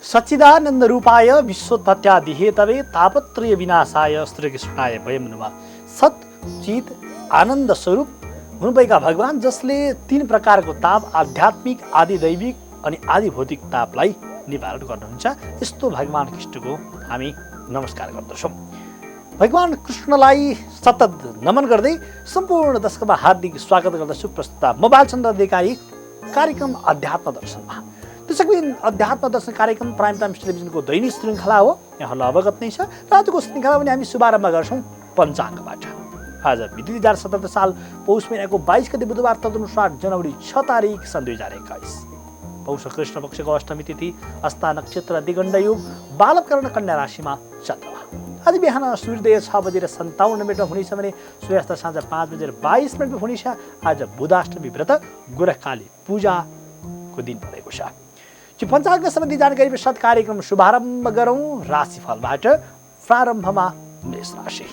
सच्चिदानन्द रूपाय विश्वोत्पत्त्यादिहेतवे तापत्रय विनाशाय श्रीकृष्णाय वयं नमः। सत् चित आनन्द स्वरूप हुनुभएका भगवान जसले तीन प्रकारको ताप आध्यात्मिक आदि दैविक अनि आदि भौतिक तापलाई निवारण गर्नुहुन्छ, यस्तो भगवान कृष्णको हामी नमस्कार गर्दछौँ। भगवान कृष्णलाई सतत नमन गर्दै सम्पूर्ण दर्शकमा हार्दिक स्वागत गर्दछु। प्रस्तुता म बालचन्द्र अधिकारी, कार्यक्रम अध्यात्म दर्शनमा। दर्शकबिन, अध्यात्म दर्शन कार्यक्रम प्राइम टाइम टेलिभिजनको दैनिक श्रृङ्खला हो, यहाँलाई अवगत नै छ। र आजको श्रृङ्खला पनि हामी शुभारम्भ गर्छौँ पञ्चाङ्गबाट। आज विधि 2077 साल पौष महिनाको 22 गते बुधबार, तदनुसार जनवरी 6 तारिक सन् 2021। पौष कृष्ण पक्षको अष्टमी तिथि, हस्ता नक्षत्र, दिगण्ड युग, बालकरण कन्या राशिमा चन्द्रमा। आज बिहान सूर्योदय 6:57 हुनेछ भने सूर्यास्त साँझ 5:22 हुनेछ। आज बुधाष्टमी व्रत गोरखकाली पूजाको दिन परेको छ। पञ्चाङ्ग सम्बन्धी जानकारी विशद कार्यक्रम शुभारम्भ गरौँ राशिफलबाट। प्रारम्भमा मेष राशि।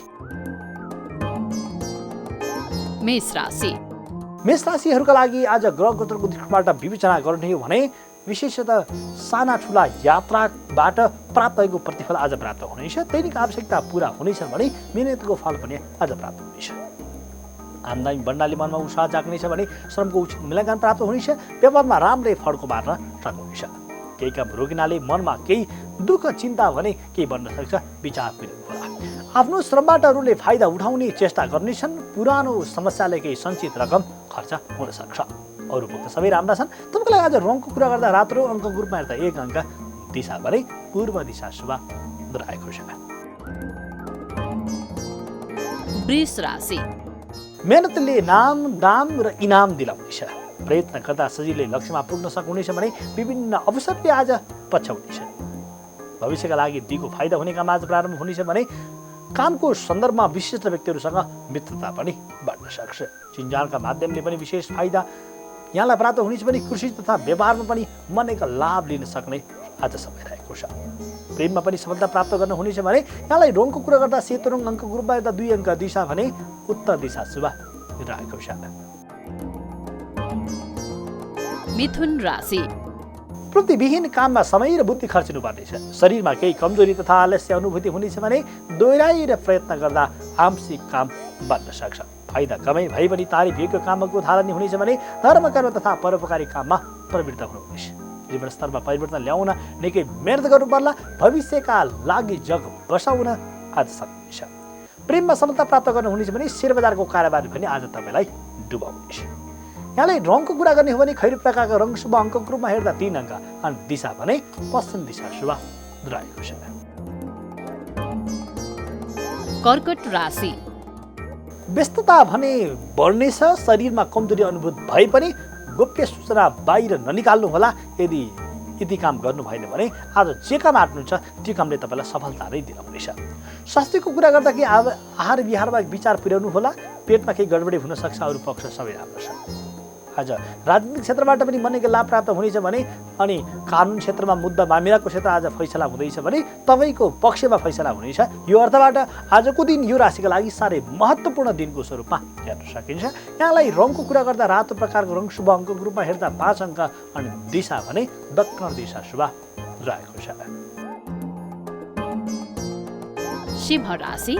मेष राशिहरूका लागि आज ग्रह गोचरको दृष्टिबाट विवेचना गर्ने हो भने विशेषतः साना ठुला यात्राबाट प्राप्त भएको प्रतिफल आज प्राप्त हुनेछ। दैनिक आवश्यकता पूरा हुनेछन् भने मेहनतको फल पनि आज प्राप्त हुनेछ। आम्दानी बढ्नाले मनमा उत्साह जाग्नेछ भने श्रमको उचित मूल्याङ्कन प्राप्त हुनेछ। व्यापारमा राम्रै फड्को मार्न सक्नुहुनेछ। केही काम रोकिनाले मनमा केही दुःख चिन्ता भने केही बन्न सक्छ, विचार पिर्नु होला। आफ्नो श्रमबाट अरूले फाइदा उठाउने चेष्टा गर्नेछन्। पुरानो समस्याले केही सञ्चित रकम खर्च हुन सक्छ। अरू भक्त सबै राम्रा छन्। तपाईँको लागि आज रङको कुरा गर्दा रातो अङ्कको रूपमा हेर्दा 1 अङ्क, दिशा भने पूर्व दिशा शुभ रहेको छ। वृष राशि। मेहनतले नाम, दाम र इनाम दिलाउनेछ। प्रयत्न गर्दा सजिलै लक्ष्यमा पुग्न सक्नुहुनेछ भने विभिन्न अवसरले आज पछ्याउनेछ। भविष्यका लागि दिगो फाइदा हुने काम आज प्रारम्भ हुनेछ भने कामको सन्दर्भमा विशिष्ट व्यक्तिहरूसँग मित्रता पनि बढ्न सक्छ। चिन्जानका माध्यमले पनि विशेष फाइदा यहाँलाई प्राप्त हुनेछ भने कृषि तथा व्यापारमा पनि मनैका लाभ लिन सक्ने आज समय रहेको छ। प्रेममा पनि सफलता प्राप्त गर्न हुनेछ भने यहाँलाई रङको कुरा गर्दा सेतो रङ अङ्कको रूपमा हेर्दा 2 अङ्क, दिशा भने उत्तर दिशा शुभ रहेको छ। मिथुन राशि। प्रतिविहीन काममा समय र बुद्धि खर्चिनु पर्नेछ। शरीरमा केही कमजोरी तथा आलस्य अनुभूति हुनेछ भने दोहोऱ्याएर प्रयत्न गर्दा आंशिक काम बन्न सक्छ। फाइदा कमै भए पनि तारिफिएको कामको थालनी हुनेछ भने धर्म कर्म तथा परोपकारी काममा प्रवृत्त हुनुहुनेछ। जीवनस्तरमा परिवर्तन ल्याउन निकै मेहनत गर्नु पर्ला। भविष्यका लागि जग बसाउन आज सक्नुहुनेछ। प्रेममा सफलता प्राप्त गर्नुहुनेछ भने शेयर बजारको कारोबार पनि आज तपाईँलाई डुबाउनेछ। यहाँलाई रङको कुरा गर्ने हो भने खैरो प्रकारको रङ शुभ अङ्कको रूपमा हेर्दा 3 अङ्क अनि दिशा भने पश्चिम दिशा शुभ रहेको छ। कर्कट राशि। व्यस्तता भने बढ्नेछ। शरीरमा कमजोरी अनुभूत भए पनि गोप्य सूचना बाहिर ननिकाल्नु होला। यदि काम गर्नु भएन भने आज जे काम आँट्नुहुन्छ त्यो कामले तपाईँलाई सफलता नै दिलाउनेछ। स्वास्थ्यको कुरा गर्दा कि आहार विहारमा विचार पुर्याउनु होला। पेटमा केही गडबडी हुन सक्छ। अरू पक्ष सबै राम्रो छ। आज राजनीतिक क्षेत्रबाट पनि मनैको लाभ प्राप्त हुनेछ भने अनि कानुन क्षेत्रमा मुद्दा मामिलाको क्षेत्र आज फैसला हुँदैछ भने तपाईँको पक्षमा फैसला हुनेछ। यो अर्थबाट आजको दिन यो राशिका लागि साह्रै महत्त्वपूर्ण दिनको स्वरूपमा हेर्न सकिन्छ। यहाँलाई रङको कुरा गर्दा रातो प्रकारको रङ शुभ अङ्कको रूपमा हेर्दा 5 अङ्क अनि दिशा भने दक्षिण दिशा शुभ रहेको छ। सिंह राशि।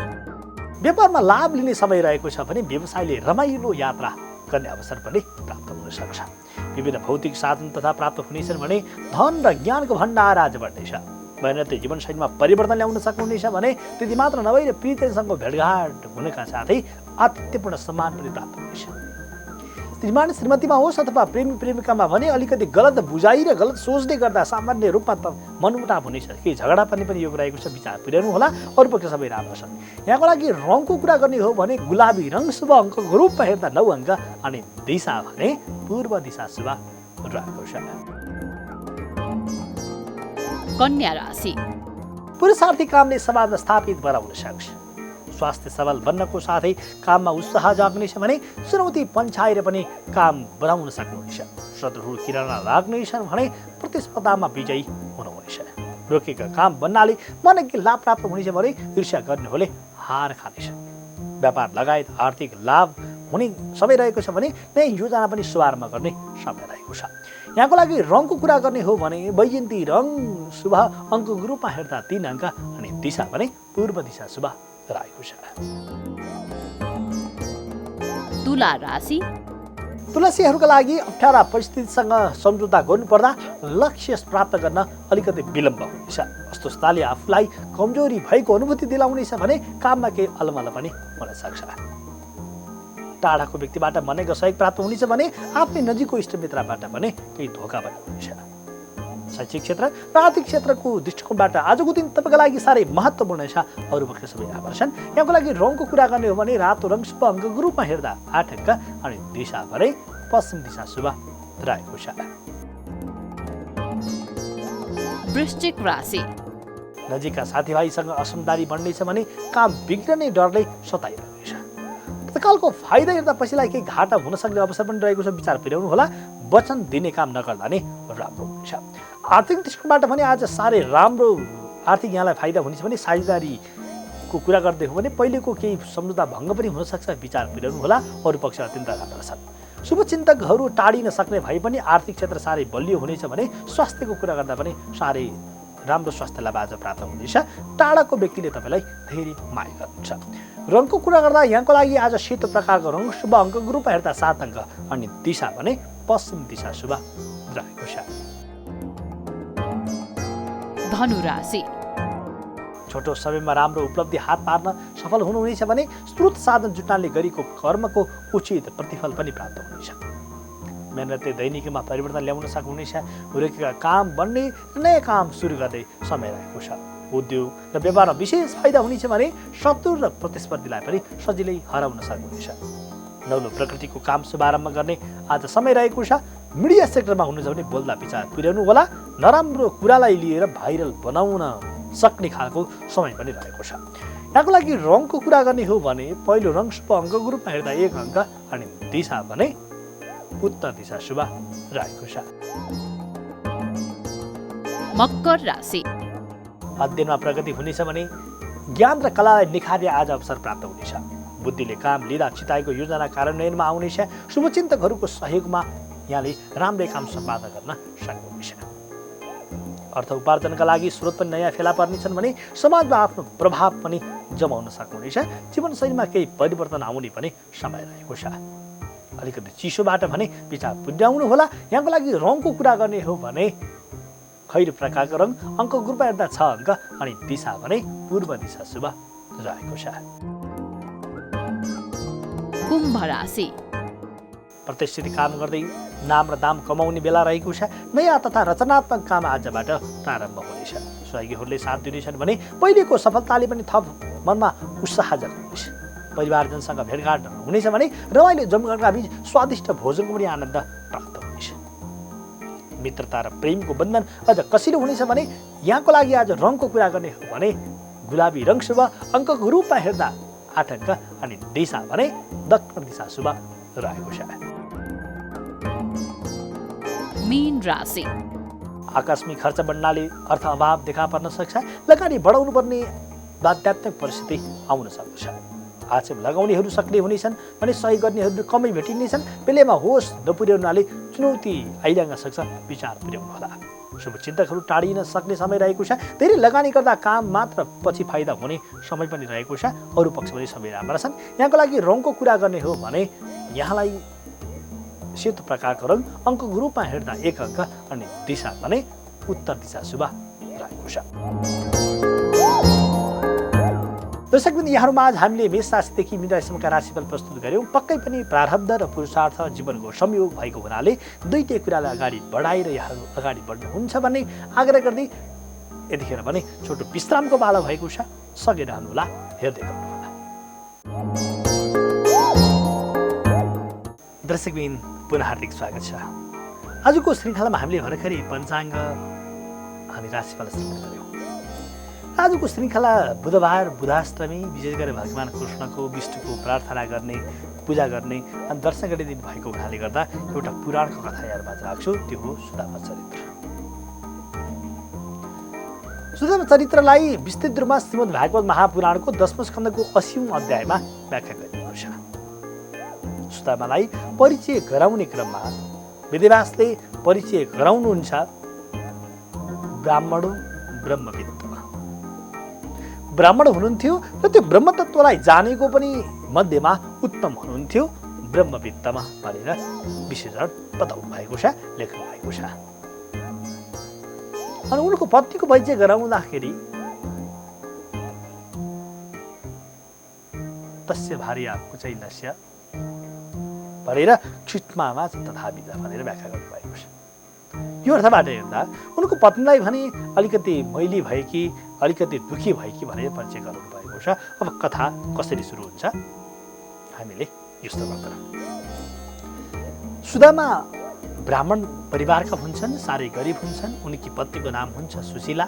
व्यापारमा लाभ लिने समय रहेको छ भने व्यवसायले रमाइलो यात्रा गर्ने अवसर पनि प्राप्त हुन सक्छ। विभिन्न भौतिक साधन तथा प्राप्त हुनेछन् भने धन र ज्ञानको भण्डार आज बढ्नेछ। मेहनतले जीवनशैलीमा परिवर्तन ल्याउन सक्नुहुनेछ भने त्यति मात्र नभएर प्रियजनसँग भेटघाट हुनका साथै आतिथ्यपूर्ण सम्मान पनि प्राप्त हुनेछ। श्रीमान श्रीमतीमा होस् अथवा प्रेमी प्रेमिकामा भने अलिकति गलत बुझाइ र गलत सोचले गर्दा सामान्य रूपमा त मनमुटाव हुनेछ। केही झगडा पनि योग रहेको छ। विचार पुर्याउनु होला। अरू पक्ष सबै राम्रो छन्। यहाँको लागि रङको कुरा गर्ने हो भने गुलाबी रङ शुभ अङ्कको रूपमा हेर्दा 9 अङ्क अनि दिशा भने पूर्व दिशा शुभ रहेको छ। कन्या राशि। पुरुषार्थी कामले समाजमा स्थापित बनाउन सक्छ। स्वास्थ्य सबल बन्नको साथै काममा उत्साह जाग्नेछ भने चुनौती पन्छाएर पनि काम बनाउन सक्नुहुनेछ। शत्रुहरू किराना लाग्नेछन् भने प्रतिस्पर्धामा विजयी हुनुहुनेछ। रोकेका काम बन्नाले मनैको लाभ प्राप्त हुनेछ भने ईर्ष्या गर्नेहरूले हार खानेछ। व्यापार लगायत आर्थिक लाभ हुने समय रहेको छ भने नयाँ योजना पनि शुभारम्भ गर्ने समय रहेको छ। यहाँको लागि रङको कुरा गर्ने हो भने वैजयन्ती रङ शुभ अङ्कको रूपमा हेर्दा 3 अङ्क अनि दिशा भने पूर्व दिशा शुभ रहेको छ। तुला राशि तुलसीहरूका लागि अप्ठ्यारा परिस्थितिसँग सम्झौता गर्नुपर्दा लक्ष्य प्राप्त गर्न अलिकति विलम्ब हुनेछ। अस्वस्थताले आफूलाई कमजोरी भएको अनुभूति दिलाउनेछ भने काममा केही अलमल पनि हुन सक्छ। टाढाको व्यक्तिबाट मनेको सहयोग प्राप्त हुनेछ भने आफ्नै नजिकको इष्टमित्रबाट पनि केही धोका पनि हुनेछ। शैक्षिक क्षेत्र र आर्थिक क्षेत्रको दृष्टिकोणबाट आजको दिन तपाईँको लागि साह्रै महत्त्वपूर्ण छ। अरू पक्ष सबै आभार छन्। यहाँको लागि रङको कुरा गर्ने हो भने रातो रङ शुभ अङ्कको रूपमा हेर्दा 8 अङ्क अनि दिशा भने पश्चिम दिशा शुभ रहेको छ। वृश्चिक राशि नजिकका साथीभाइसँग असमदारी बढ्नेछ भने काम बिग्रने डरले सताइरहेछ। तत्कालको फाइदा हेर्दा पछिलाई केही घाटा हुन सक्ने अवसर पनि रहेको छ। विचार पुर्याउनु होला। वचन दिने काम नगर्दा नै राम्रो हुनेछ। आर्थिक दृष्टिकोणबाट भने आज साह्रै राम्रो आर्थिक यहाँलाई फाइदा हुनेछ भने साझेदारीको कुरा गर्दै हो भने पहिलेको केही सम्झौता भङ्ग पनि हुन सक्छ। विचार पुर्याउनु होला। अरू पक्ष अत्यन्त राम्रो छन्। शुभचिन्तकहरू टाढिन सक्ने भए पनि आर्थिक क्षेत्र साह्रै बलियो हुनेछ भने स्वास्थ्यको कुरा गर्दा पनि साह्रै राम्रो स्वास्थ्य लाभ आज प्राप्त हुनेछ। टाढाको व्यक्तिले तपाईँलाई धेरै माया गर्नुहुन्छ। रङको कुरा गर्दा यहाँको लागि आज सेतो प्रकारको रङ शुभ अङ्कको रूपमा हेर्दा 7 अङ्क अनि दिशा भने पश्चिम दिशा शुभ रहेको छ। धनु राशि छोटो समयमा राम्रो उपलब्धि हात पार्न सफल हुनुहुनेछ भने स्रोत साधन जुटानले गरेको कर्मको उचित प्रतिफल पनि प्राप्त हुनेछ। मेहनतले दैनिकीमा परिवर्तन ल्याउन सक्नुहुनेछ। रोकेका काम बन्ने नयाँ काम सुरु गर्दै समय रहेको छ। उद्योग र व्यापारमा विशेष फाइदा हुनेछ भने शत्रु र प्रतिस्पर्धीलाई पनि सजिलै हराउन सक्नुहुनेछ। नौलो प्रकृतिको काम शुभारम्भ गर्ने आज समय रहेको छ। मिडिया सेक्टरमा हुनुहुन्छ भने बोल्दा विचार पुर्याउनु होला। नराम्रो कुरालाई लिएर भाइरल बनाउन सक्ने खालको समय पनि रहेको छ। यहाँको लागि रङको कुरा गर्ने हो भने पहिलो रङ शुभ अङ्कको रूपमा हेर्दा 1 अङ्क अनि दिशा भने उत्तर दिशा शुभ रहेको छ। मकर राशि अध्ययनमा प्रगति हुनेछ भने ज्ञान र कलालाई निखार्ने आज अवसर प्राप्त हुनेछ। बुद्धिले काम लिँदा चिताएको योजना कार्यान्वयनमा आउनेछ। शुभचिन्तकहरूको सहयोगमा यहाँले राम्रै काम सम्पादन गर्न सक्नुहुनेछ। अर्थ उपार्जनका लागि स्रोत पनि नयाँ फेला पर्नेछन् भने समाजमा आफ्नो प्रभाव पनि जमाउन सक्नुहुनेछ। जीवनशैलीमा केही परिवर्तन आउने पनि समय रहेको छ। अलिकति चिसोबाट भने विचार पुर्याउनु होला। यहाँको लागि रङको कुरा गर्ने हो भने खैरो प्रकारको रङ अङ्कको रूपमा हेर्दा 6 अङ्क अनि दिशा भने पूर्व दिशा शुभ रहेको छ। कुम्भ राशि प्रतिष्ठित काम गर्दै नाम र दाम कमाउने बेला रहेको छ। नयाँ तथा रचनात्मक काम आजबाट प्रारम्भ हुनेछ। सहयोगीहरूले साथ दिनेछन् भने पहिलेको सफलताले पनि थप मनमा उत्साह जगाउनेछ। परिवारजनसँग भेटघाट हुनेछ भने रमाइलो जमघटका बीच स्वादिष्ट भोजनको पनि आनन्द प्राप्त हुनेछ। मित्रता र प्रेमको बन्धन अझ कसिलो हुनेछ भने यहाँको लागि आज रङको कुरा गर्ने हो भने गुलाबी रङ शुभ अङ्कको रूपमा हेर्दा 8 अङ्क अनि दिशा भने दक्षिण दिशा शुभ रहेको छ। मीन राशि आकस्मिक खर्च बढ्नाले अर्थ अभाव देखा पर्न सक्छ। लगानी बढाउनु पर्ने बाध्यात्मक परिस्थिति आउन सक्दछ। आक्षेप लगाउनेहरू सक्रिय हुनेछन् भने सहयोग गर्नेहरू कमै भेटिनेछन्। बेलेमा होस नपुर्याउनाले चुनौती आइरहन सक्छ। विचार पुर्याउनु होला। शुभचिन्तकहरू टाढिन सक्ने समय रहेको छ। धेरै लगानी गर्दा काम मात्र पछि फाइदा हुने समय पनि रहेको छ। अरू पक्ष पनि सबै राम्रा छन्। यहाँको लागि रङको कुरा गर्ने हो भने यहाँलाई सेतो प्रकारको रङ अङ्कको रूपमा हेर्दा 1 अङ्क अनि दिशा भने उत्तर दिशा शुभ रहेको छ। दर्शकवृन्द, यहाँहरूमा आज हामीले मेष राशिदेखि मीन राशिसम्मका राशिफल प्रस्तुत गर्यौँ। पक्कै पनि प्रारब्ध र पुरुषार्थ जीवनको संयोग भएको हुनाले दुईटै कुरालाई अगाडि बढाएर यहाँहरू अगाडि बढ्नुहुन्छ भन्ने आग्रह गर्दै यतिखेर भने छोटो विश्रामको पालो भएको छ। सकेर रहनुहोला, हेर्दै गर्नुहोला। दर्शकवृन्द, पुनः हार्दिक स्वागत छ। आजको श्रृङ्खलामा हामीले भर्खरै पञ्चाङ्ग अनि राशिफल श्रवण गर्यौँ। आजको श्रृङ्खला बुधबार बुधाष्टमी, विशेष गरेर भगवान कृष्णको विष्णुको प्रार्थना गर्ने, पूजा गर्ने अनि दर्शन गर्ने दिन भएको हुनाले गर्दा एउटा पुराणको कथा यादबाट राख्छु। त्यो हो सुदामा चरित्र। सुदामा चरित्रलाई विस्तृत रूपमा श्रीमद् भागवत महापुराणको 10औं स्कन्धको 80औं अध्यायमा व्याख्या गरिएको छ। सुदामालाई परिचय गराउने क्रममा वेदव्यासले परिचय गराउनुहुन्छ ब्राह्मणो ब्रह्मविद्मा। ब्राह्मण हुनुहुन्थ्यो र त्यो ब्रह्मतत्त्वलाई जानेको पनि मध्येमा उत्तम हुनुहुन्थ्यो ब्रह्मविद्मा भनेर विशेषण बताउनु भएको छ, लेख्नु भएको छ। अनि उनको पत्नीको परिचय गराउँदाखेरि तस्य भार्या कुचैलस्य भनेर क्षिप्मामा तथा विदा भनेर व्याख्या गर्नुभएको छ। यो अर्थबाट हेर्दा उनको पत्नीलाई भने अलिकति मैली भएकी, अलिकति दुखी भएकी भनेर परिचय गराउनु भएको छ। अब कथा कसरी सुरु हुन्छ हामीले यस्तो गर्छौँ। सुदामा ब्राह्मण परिवारका हुन्छन्, साह्रै गरिब हुन्छन्। उनकी पत्नीको नाम हुन्छ सुशीला,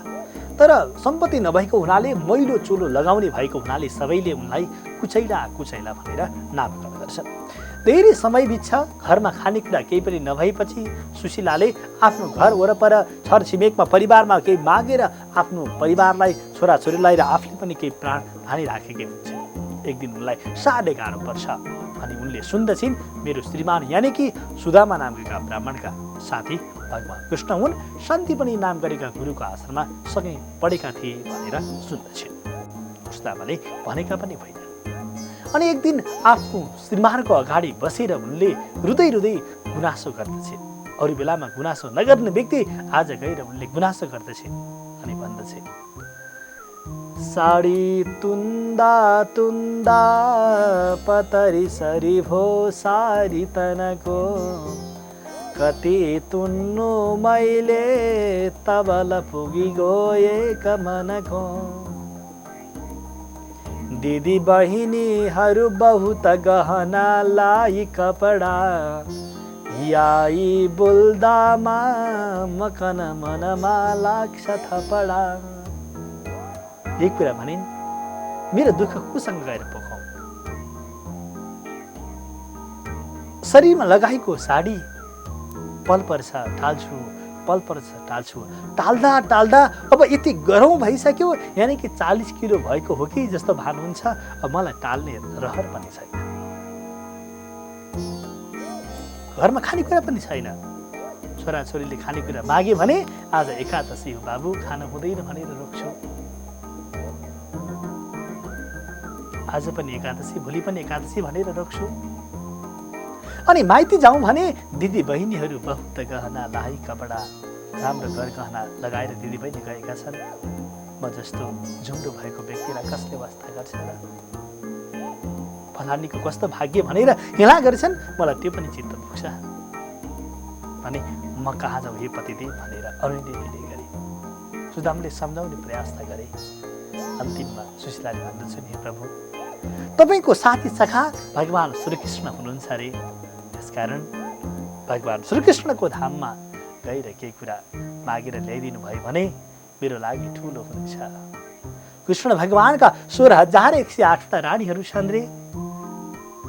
तर सम्पत्ति नभएको हुनाले, मैलो चोलो लगाउने भएको हुनाले सबैले उनलाई कुचैला कुचैला भनेर नामकरण गर्छन्। धेरै समय बित्छ, घरमा खानेकुरा केही पनि नभएपछि सुशीलाले आफ्नो घर वरपर छरछिमेकमा परिवारमा केही मागेर आफ्नो परिवारलाई, छोराछोरीलाई र आफूले पनि केही प्राण हानिराखेकै हुन्छ। एक दिन उनलाई साह्रै गाह्रो पर्छ अनि उनले सुन्दछिन् मेरो श्रीमान यानि कि सुदामा नामका ब्राह्मणका साथी भगवान कृष्ण हुन्, शान्ति पनि नाम गरेका गुरुको आश्रममा सँगै पढेका थिए भनेर सुन्दछिन्। सुदामाले भनेका पनि होइन। अनि एक दिन आफ्नो श्रीमानको अगाडि बसेर उनले रुँदै रुँदै गुनासो गर्दछिन्। अरू बेलामा गुनासो नगर्ने व्यक्ति आज गएर उनले गुनासो गर्दछिन् अनि भन्दछिन्, साडी तुन्दा तुन्दा पतरी सरी भो सारी तनको, कति तुन्नु मैले तबल पुगी गएक मनको। दिदी बहिनीहरू बहुत गहना लाई कपडा, याई बोल्दामा मकन मनमा लाग्छ थपडा। एक कुरा भनिन्, मेरो दुःख कुसँग गएर पोखाउँ? शरीरमा लगाएको साडी पल पर्छ टाल्छु, पल पर्छ टाल्छु, टाल्दा टाल्दा अब यति गरौँ भइसक्यो, यानि कि 40 किलो भएको हो कि जस्तो भान हुन्छ। अब मलाई टाल्ने रहर पनि छैन, घरमा खानेकुरा पनि छैन। छोराछोरीले खानेकुरा मागे भने आज एकादशी हो बाबु, खान हुँदैन भनेर रोक्छु। आज पनि एकादशी, भोलि पनि एकादशी भनेर रोक्छु। अनि माइती जाउँ भने दिदी बहिनीहरू बहुत गहना लाई कपडा, राम्रो घर गहना लगाएर दिदी बहिनी गएका छन्। म जस्तो झुम्रो भएको व्यक्तिलाई कसले वास्ता गर्छ र? फलानीको कस्तो भाग्य भनेर हेला गर्छन्, मलाई त्यो पनि चित्त दुख्छ। अनि म कहाँ जाउँ हे पतिदेव भनेर अरूले मिले गरे। सुदामले सम्झाउने प्रयास त गरे। अन्तिममा सुशीलाले भन्दछन्, हे प्रभु, तपाईँको साथी सखा भगवान श्रीकृष्ण हुनुहुन्छ अरे, त्यसकारण भगवान श्रीकृष्णको धाममा गएर केही कुरा मागेर ल्याइदिनु भयो भने मेरो लागि ठुलो हुनेछ। कृष्ण भगवानका 16,108 रानीहरू छन् रे।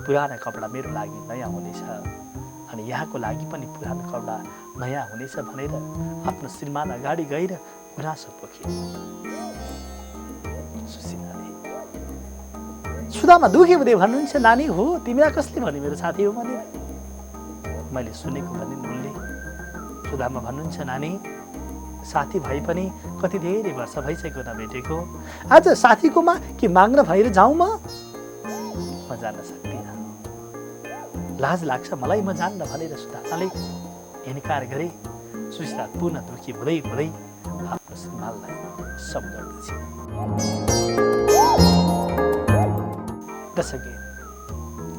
पुराना कपडा मेरो लागि नयाँ हुनेछ अनि यहाँको लागि पनि पुरानो कपडा नयाँ हुनेछ भनेर आफ्नो श्रीमान अगाडि गएर गुनासो पोखे। सुदामा दुखी हुँदै भन्नुहुन्छ, नानी हो तिमीलाई कसले भन्यो मेरो साथी हो भनेर? मैले सुनेको भनिन् उनले। सुदामा भन्नुहुन्छ, नानी साथी भए पनि कति धेरै वर्ष भइसक्यो नभेटेको, आज साथीकोमा के माग्न भएर जाउँ? म जान सक्दिनँ, लाज लाग्छ मलाई, म जान्न भनेर सुदामाले इन्कार गरे। सुशीला पुनः दुखी हुँदै हुँदै आफ्नो श्रीमानलाई सम्झाउँदछ। त्यसैले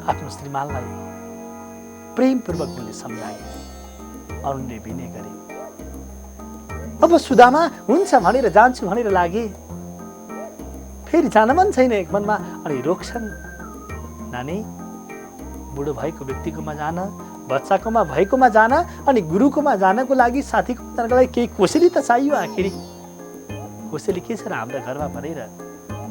आफ्नो श्रीमानलाई प्रेमपूर्वक उनले सम्झाए, अरूले बिने गरे। अब सुदामा हुन्छ भनेर जान्छु भनेर लागे, फेरि जान मन छैन एक मनमा। अनि रोक्छन्, नानी बुढो भएको व्यक्तिकोमा जान, बच्चाकोमा भएकोमा जान, अनि गुरुकोमा जानको लागि, साथीकोमा जानको लागि केही कोसेली त चाहियो। आखिरी कोसेली के छ र हाम्रो घरमा भनेर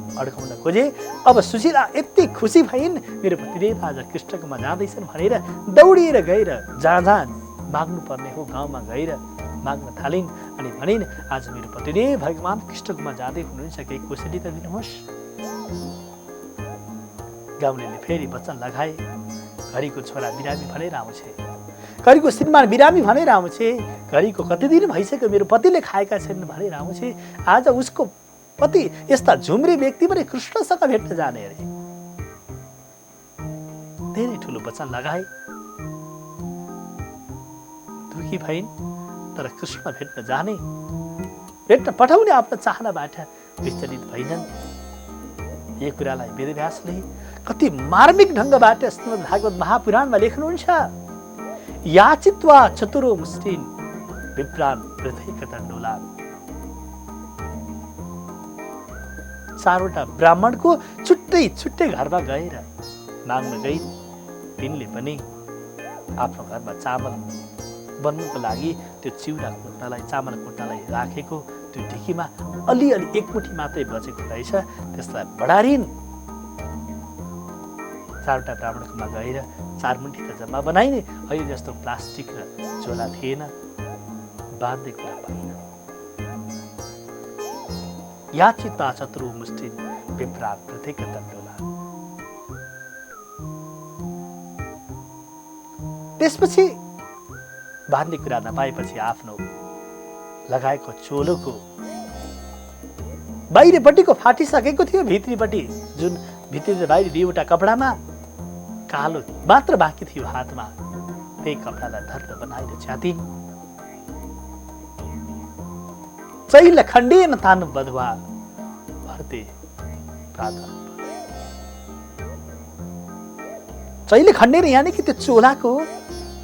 अड्काउन खोजे। अब सुशीला यति खुसी भइन्, मेरो पतिदेव आज कृष्णकोमा जाँदैछन् भनेर दौडिएर गएर जहाँ जहाँ माग्नु पर्ने हो गाउँमा गएर माग्न थालिन्। अनि भनिन्, आज मेरो पतिदेव भगवान कृष्णकोमा जाँदै हुनुहुन्छ, केही कोसेली त दिनुहोस्। गाउँलेले फेरि वचन लगाए, घरीको छोरा बिरामी भनेर आउँछे, घरिको श्रीमान बिरामी भनेर आउँछे, घरिको कति दिन भइसक्यो मेरो पतिले खाएका छैनन् भनेर आउँछे। आज उसको पति यस्ता झुम्रे व्यक्ति पनि कृष्णसँग भेट्न जाने अरे। धेरै ठुलो वचन लगाए, दुखी भइन्, तर कृष्ण भेट्न जाने, भेट्न पठाउने आफ्नो चाहनाबाट विचलित भइनन्। यो कुरालाई वेदव्यासले कति मार्मिक ढङ्गबाट श्रीमद् भागवत महापुराणमा लेख्नुहुन्छ। याचित्वा चतुरो मुष्टिन् विप्रान् हृदयकदण्डोलान्। चारवटा ब्राह्मणको छुट्टै छुट्टै घरमा गएर माग्न गई। तिनले पनि आफ्नो घरमा चामल बन्नुको लागि त्यो चिउरा कुट्नलाई, चामल कुट्नलाई राखेको त्यो ढिकीमा अलिअलि एक मुठी मात्रै बचेको रहेछ, त्यसलाई बढारिन्। चारवटा ब्राह्मणकोमा गएर 4 मुठी त जम्मा बनाइने, अहिले जस्तो प्लास्टिक र झोला थिएन, बाँध्ने कुरा पाइन। याचिता चतुरो मुष्टिन् विप्रान् हृदयकदण्डोलान्। त्यसपछि बाँध्ने कुरा नपाएपछि आफ्नो लगाएको चोलोको बाहिरपट्टिको फाटिसकेको थियो, भित्रीपट्टि जुन भित्री र बाहिर दुईवटा कपडामा कालो मात्र बाँकी थियो हातमा, त्यही कपडालाई धर्म बनाएर च्यातिन्। चैल खण्डेन तानु बधुवा भर्ते प्रातः। चैले खण्डेन यानि कि त्यो चोलाको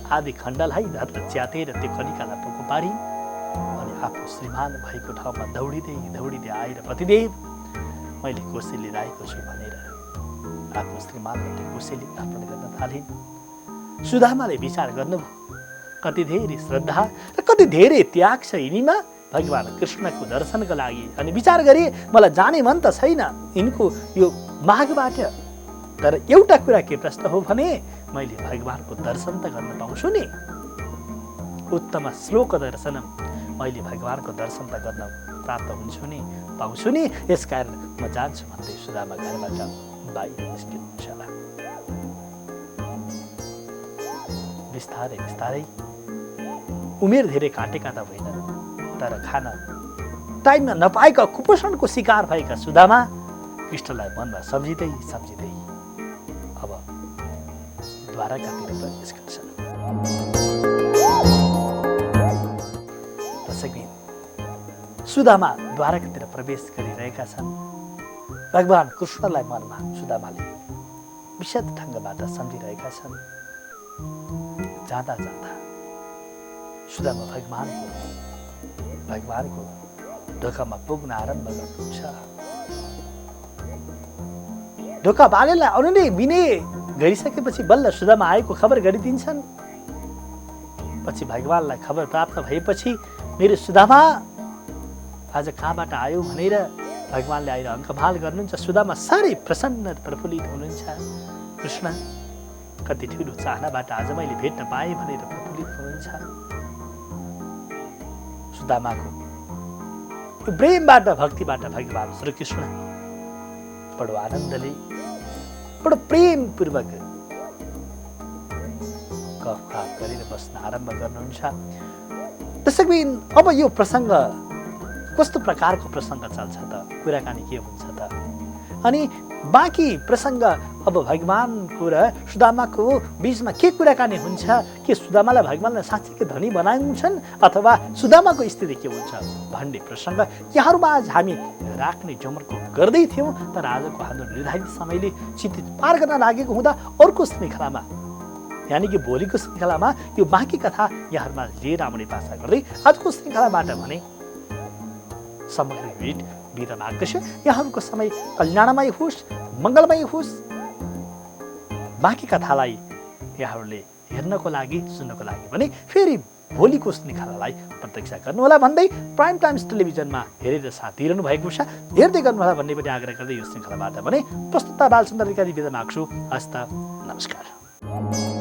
आदि खण्डलाई धर्म च्यातेर त्यो कलिकालाई पोको पारी अनि आफ्नो श्रीमान भएको ठाउँमा दौडिँदै दौडिँदै आएर पतिदेव मैले कोसेली लिइरहेको छु भनेर आफ्नो श्रीमानले त्यो कोसेली अर्पण गर्न थालिन्। सुदामाले विचार गर्नुभयो, कति धेरै श्रद्धा र कति धेरै त्याग छ यिनीमा भगवान कृष्णको दर्शनको लागि। अनि विचार गरे मलाई जाने मन त छैन यिनको यो मागबाट, तर एउटा कुरा के प्रश्न हो भने मैले भगवानको दर्शन त गर्न पाउँछु नि, उत्तम श्लोक दर्शनम, मैले भगवानको दर्शन त गर्न प्राप्त हुन्छु नि, पाउँछु नि, यसकारण म जान्छु भन्दै सुदामा घरबाट बाहिर निस्किनुहुन्छ। बिस्तारै बिस्तारै उमेर धेरै काटेका त होइनन्, तर खाना टाइममा नपाएका कुपोषणको शिकार भएका सुदामा कृष्णलाई मनमा सम्झिँदै सम्झिँदै अब द्वारकातिर प्रवेश गर्छन्। सुदामा द्वारकातिर प्रवेश गरिरहेका छन्। भगवान कृष्णलाई मनमा सुदामाले विशद ढङ्गबाट सम्झिरहेका छन्। जाँदा जाँदा सुदामा भगवानको ढोकामा पुग्न आरम्भ गर्नुहुन्छ। ढोका बालेलाई अनुनय विनय गरिसकेपछि बल्ल सुदामा आएको खबर गरिदिन्छन्। पछि भगवानलाई खबर प्राप्त भएपछि मेरो सुदामा आज कहाँबाट आयो भनेर भगवानले आएर अङ्कमाल गर्नुहुन्छ। सुदामा साह्रै प्रसन्न प्रफुल्लित हुनुहुन्छ। कृष्ण कति ठुलो चाहनाबाट आज मैले भेट्न पाएँ भनेर प्रफुल्लित हुनुहुन्छ। सुदामाको प्रेमबाट भक्तिबाट भगवान श्रीकृष्ण बडो आनन्दले बडो प्रेमपूर्वक गफगाफ गरेर बस्न आरम्भ गर्नुहुन्छ। त्यसैबिन अब यो प्रसङ्ग कस्तो प्रकारको प्रसङ्ग चल्छ त, कुराकानी के हुन्छ त, अनि बाँकी प्रसङ्ग अब भगवानको र सुदामाको बीचमा के कुराकानी हुन्छ, के सुदामालाई भगवानले साँच्चै धनी बनाउँछन् अथवा सुदामाको स्थिति के हुन्छ भन्ने प्रसङ्ग यहाँहरूमा आज हामी राख्ने जमर्को गर्दै थियौँ। तर आजको हाम्रो निर्धारित समयले चित्त पार गर्न लागेको हुँदा अर्को श्रृङ्खलामा यानि कि भोलिको श्रृङ्खलामा यो बाँकी कथा यहाँहरूमा लिएर आउने बाचा गर्दै आजको श्रृङ्खलाबाट भने समग्र युनिट बिदा माग्दछ। यहाँहरूको समय कल्याणमय होस्, मङ्गलमय होस्। बाँकी कथालाई यहाँहरूले हेर्नको लागि सुन्नको लागि भने फेरि भोलिको श्रृङ्खलालाई प्रतीक्षा गर्नुहोला भन्दै प्राइम टाइम्स टेलिभिजनमा हेरेर साथ दिइरहनु भएको छ, हेर्दै गर्नुहोला भन्ने पनि आग्रह गर्दै यो श्रृङ्खलाबाट भने प्रस्तुतता बालसुन्दर अधिकारी बिदा माग्छु। हस्त नमस्कार।